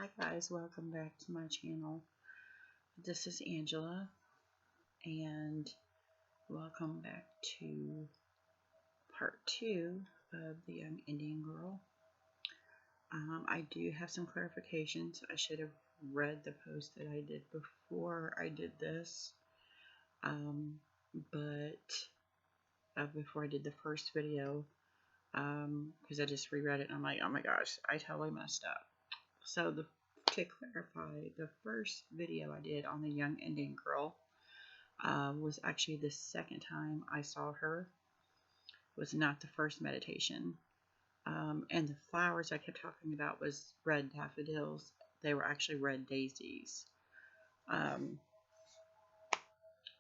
Hi guys, welcome back to my channel. This is Angela and welcome back to part 2 of The Young Indian Girl. I do have some clarifications. I should have read the post that I did before I did this, before I did the first video, because I just reread it and I'm like, oh my gosh, I totally messed up. So to clarify, the first video I did on the Young Indian Girl was actually the second time I saw her. It was not the first meditation. And the flowers I kept talking about was red daffodils. They were actually red daisies.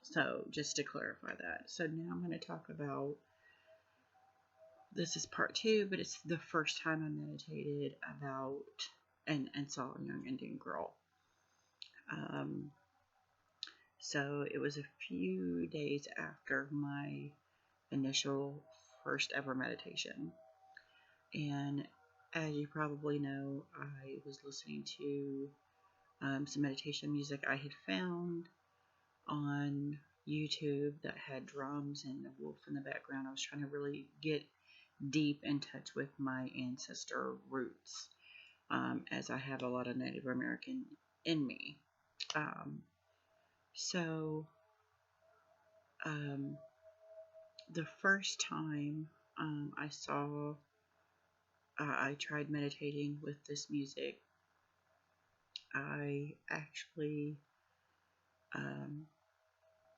So just to clarify that. So now I'm going to talk about, this is part 2, but it's the first time I meditated about and saw a Young Indian Girl. So it was a few days after my initial first ever meditation. And as you probably know, I was listening to some meditation music I had found on YouTube that had drums and a wolf in the background. I was trying to really get deep in touch with my ancestor roots, as I have a lot of Native American in me. The first time I tried meditating with this music, I actually,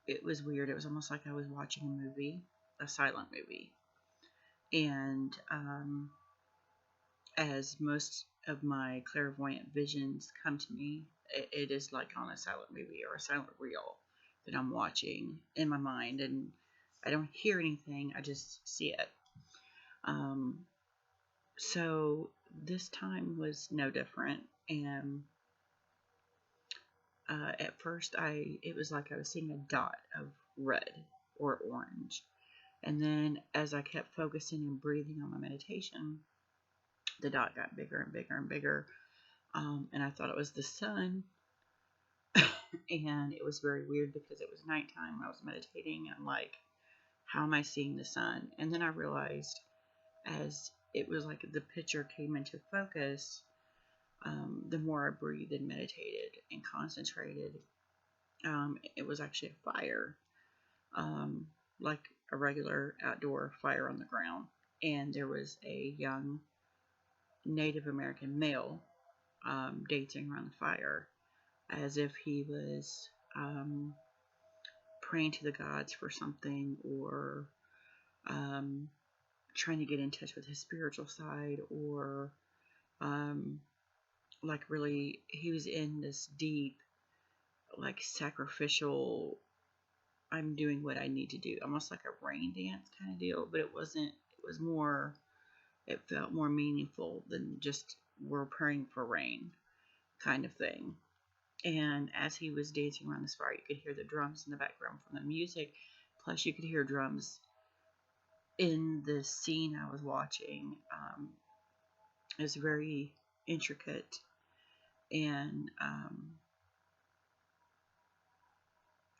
it was weird. It was almost like I was watching a movie, a silent movie. And as most of my clairvoyant visions come to me, it is like on a silent movie or a silent reel that I'm watching in my mind. And I don't hear anything, I just see it. So this time was no different. And at first it was like I was seeing a dot of red or orange. And then as I kept focusing and breathing on my meditation, the dot got bigger and bigger and bigger. And I thought it was the sun. And it was very weird because it was nighttime when I was meditating. And I'm like, how am I seeing the sun? And then I realized, as it was like the picture came into focus, the more I breathed and meditated and concentrated, it was actually a fire, like a regular outdoor fire on the ground. And there was a young Native American male dancing around the fire as if he was praying to the gods for something, or trying to get in touch with his spiritual side, or like really he was in this deep, like sacrificial, I'm doing what I need to do, almost like a rain dance kind of deal. But it wasn't, it was more, it felt more meaningful than just we're praying for rain kind of thing. And as he was dancing around this fire, you could hear the drums in the background from the music, plus you could hear drums in the scene I was watching. It was very intricate, and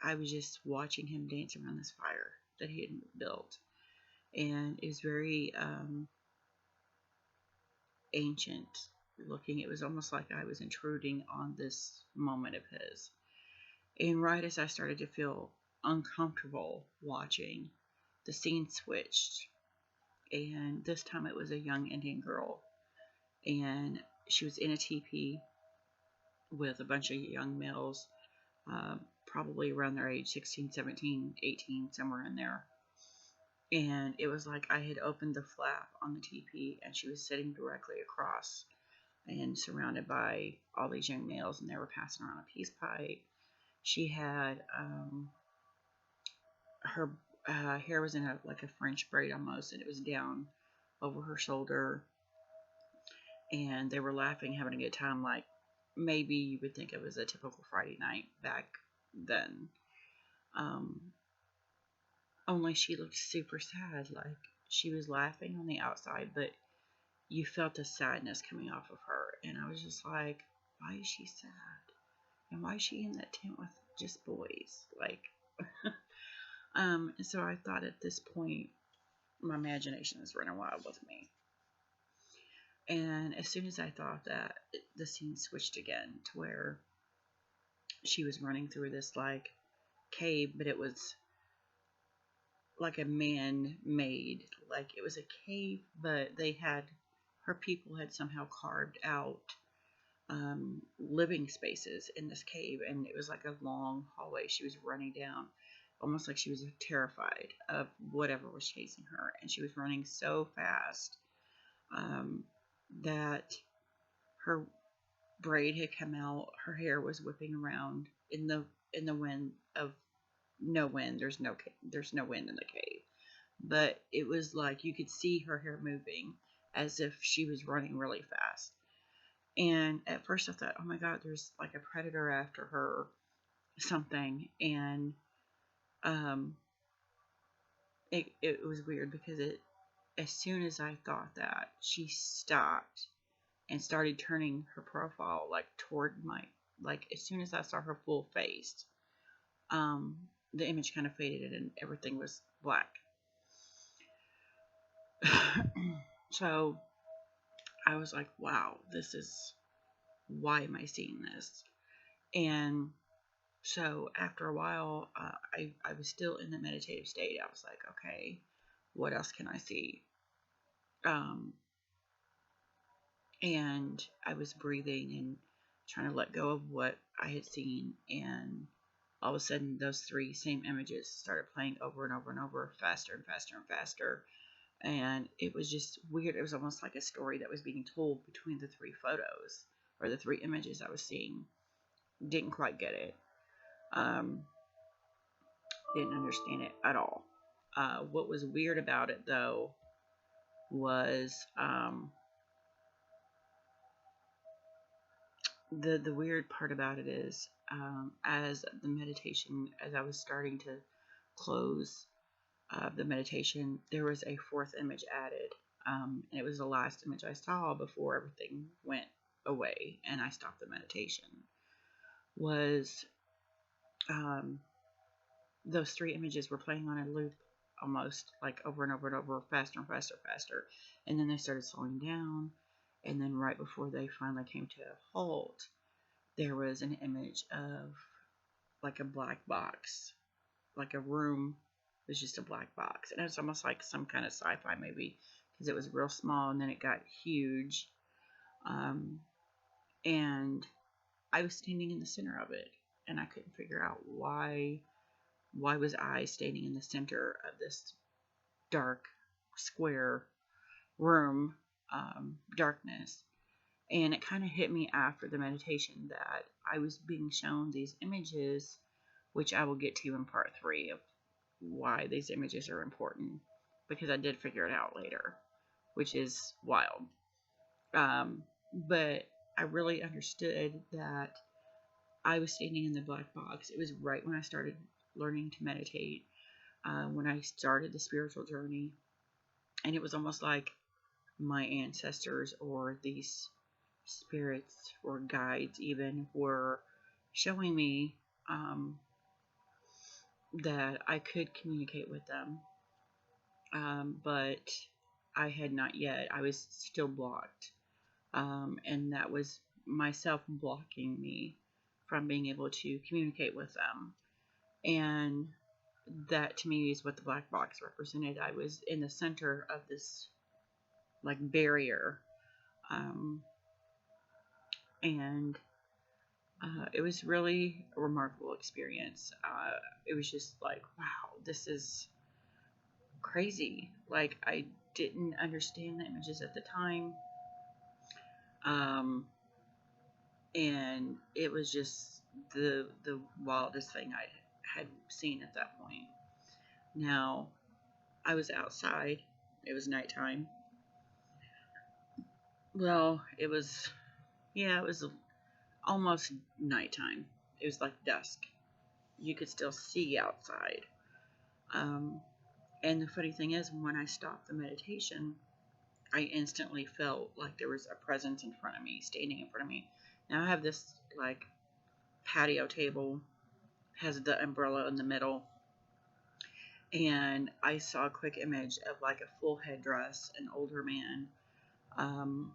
I was just watching him dance around this fire that he had built. And it was very ancient looking. It was almost like I was intruding on this moment of his. And right as I started to feel uncomfortable watching, the scene switched. And this time it was a young Indian girl. And she was in a teepee with a bunch of young males, probably around their age, 16, 17, 18, somewhere in there. And it was like I had opened the flap on the teepee, and she was sitting directly across and surrounded by all these young males, and they were passing around a peace pipe. She had her hair was in like a French braid almost, and it was down over her shoulder. And they were laughing, having a good time, like maybe you would think it was a typical Friday night back then. Only she looked super sad, like she was laughing on the outside, but you felt the sadness coming off of her. And I was just like, why is she sad? And why is she in that tent with just boys? Like, and so I thought at this point, my imagination is running wild with me. And as soon as I thought that, the scene switched again to where she was running through this like cave, but it was like a man-made, like it was a cave, but her people had somehow carved out living spaces in this cave, and it was like a long hallway she was running down, almost like she was terrified of whatever was chasing her, and she was running so fast that her braid had come out, her hair was whipping around in the wind of no wind. There's no wind in the cave, but it was like you could see her hair moving as if she was running really fast. And at first I thought, oh my God, there's like a predator after her, something. And um, it was weird because as soon as I thought that, she stopped and started turning her profile like toward like as soon as I saw her full face, um, the image kind of faded and everything was black. So I was like, wow, why am I seeing this? And so after a while, I was still in the meditative state. I was like, okay, what else can I see? Um, and I was breathing and trying to let go of what I had seen. And all of a sudden, those three same images started playing over and over and over, faster and faster and faster. And it was just weird. It was almost like a story that was being told between the three photos or the three images I was seeing. Didn't quite get it. Didn't understand it at all. What was weird about it, though, was the weird part about it is as the meditation, as I was starting to close the meditation, there was a fourth image added. And it was the last image I saw before everything went away and I stopped the meditation. Was those three images were playing on a loop almost like over and over and over, faster and faster and faster. And then they started slowing down. And then right before they finally came to a halt, there was an image of like a black box, like a room was just a black box. And it was almost like some kind of sci-fi movie because it was real small and then it got huge. And I was standing in the center of it and I couldn't figure out why was I standing in the center of this dark square room, darkness. And it kind of hit me after the meditation that I was being shown these images, which I will get to in part 3 of why these images are important, because I did figure it out later, which is wild. But I really understood that I was standing in the black box. It was right when I started learning to meditate, when I started the spiritual journey. And it was almost like my ancestors or these spirits or guides even were showing me that I could communicate with them. But I had not yet. I was still blocked. And that was myself blocking me from being able to communicate with them. And that to me is what the black box represented. I was in the center of this like barrier. And it was really a remarkable experience. It was just like, wow, this is crazy. Like, I didn't understand the images at the time. And it was just the wildest thing I had seen at that point. Now, I was outside. It was nighttime. Well, it was almost nighttime. It was like dusk. You could still see outside. And the funny thing is, when I stopped the meditation, I instantly felt like there was a presence in front of me, standing in front of me. Now I have this like patio table, has the umbrella in the middle, and I saw a quick image of like a full headdress, an older man, um,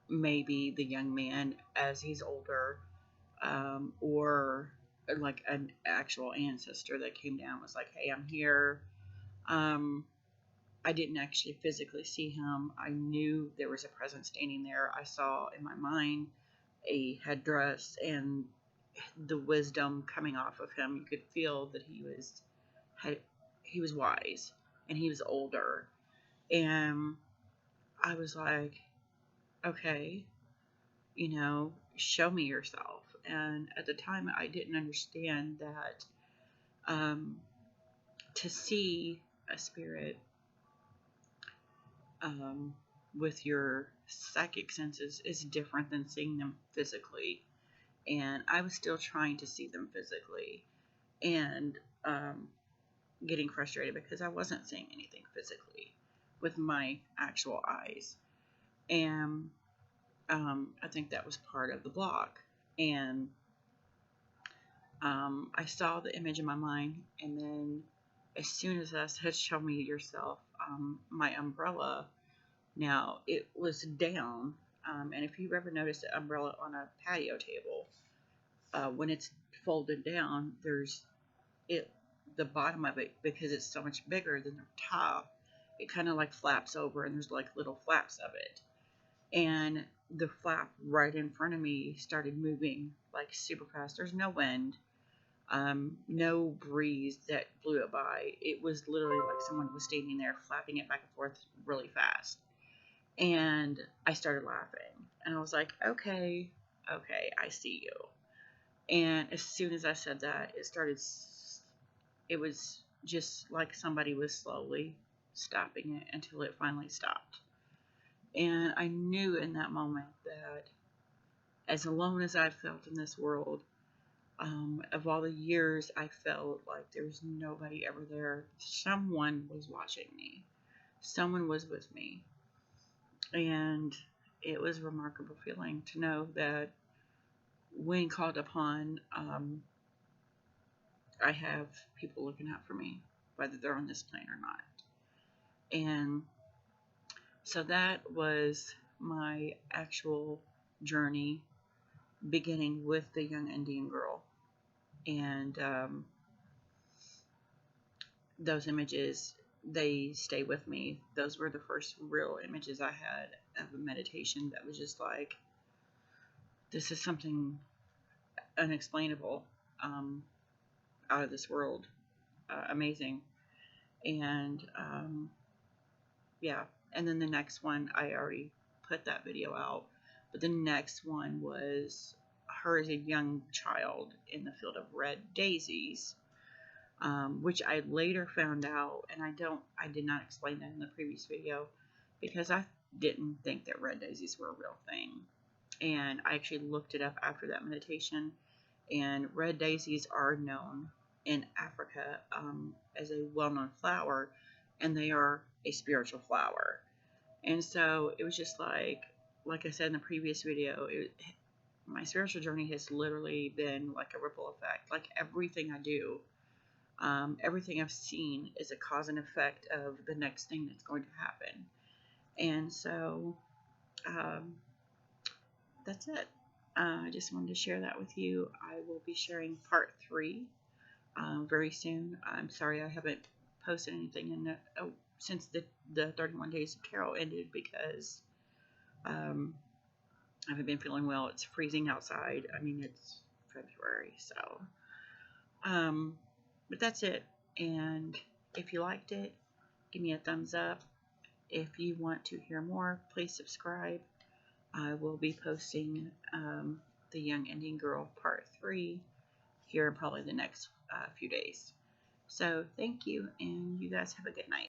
maybe the young man as he's older, or like an actual ancestor that came down, was like, hey, I'm here. um, I didn't actually physically see him. I knew there was a presence standing there. I saw in my mind a headdress and the wisdom coming off of him. You could feel that he was wise and he was older. And I was like, okay, show me yourself. And at the time, I didn't understand that to see a spirit um, with your psychic senses is different than seeing them physically. And I was still trying to see them physically and getting frustrated because I wasn't seeing anything physically with my actual eyes. And I think that was part of the block. And I saw the image in my mind, and then as soon as I said, show me yourself, my umbrella, now it was down. And if you've ever noticed an umbrella on a patio table, when it's folded down, the bottom of it, because it's so much bigger than the top, it kind of like flaps over, and there's like little flaps of it. And the flap right in front of me started moving like super fast. There's no wind, no breeze that blew it by. It was literally like someone was standing there flapping it back and forth really fast. And I started laughing, and I was like, okay, I see you. And as soon as I said that, it was just like somebody was slowly stopping it until it finally stopped. And I knew in that moment that as alone as I felt in this world, of all the years I felt like there was nobody ever there, someone was watching me. Someone was with me. And it was a remarkable feeling to know that when called upon, I have people looking out for me, whether they're on this plane or not. And so that was my actual journey, beginning with the young Indian girl. And those images, they stay with me. Those were the first real images I had of a meditation that was just like, this is something unexplainable, out of this world, amazing. And yeah, and then the next one, I already put that video out, but the next one was her as a young child in the field of red daisies, which I later found out, and I did not explain that in the previous video because I didn't think that red daisies were a real thing. And I actually looked it up after that meditation, and red daisies are known in Africa as a well-known flower, and they are a spiritual flower. And so it was just like I said in the previous video, my spiritual journey has literally been like a ripple effect. Like everything I do, everything I've seen is a cause and effect of the next thing that's going to happen. And so that's it. I just wanted to share that with you. I will be sharing part 3 very soon. I'm sorry I haven't posted anything since the 31 Days of Tarot ended, because I haven't been feeling well. It's freezing outside. I mean, it's February, so. But that's it. And if you liked it, give me a thumbs up. If you want to hear more, please subscribe. I will be posting the Young Indian Girl part 3 here in probably the next few days. So thank you, and you guys have a good night.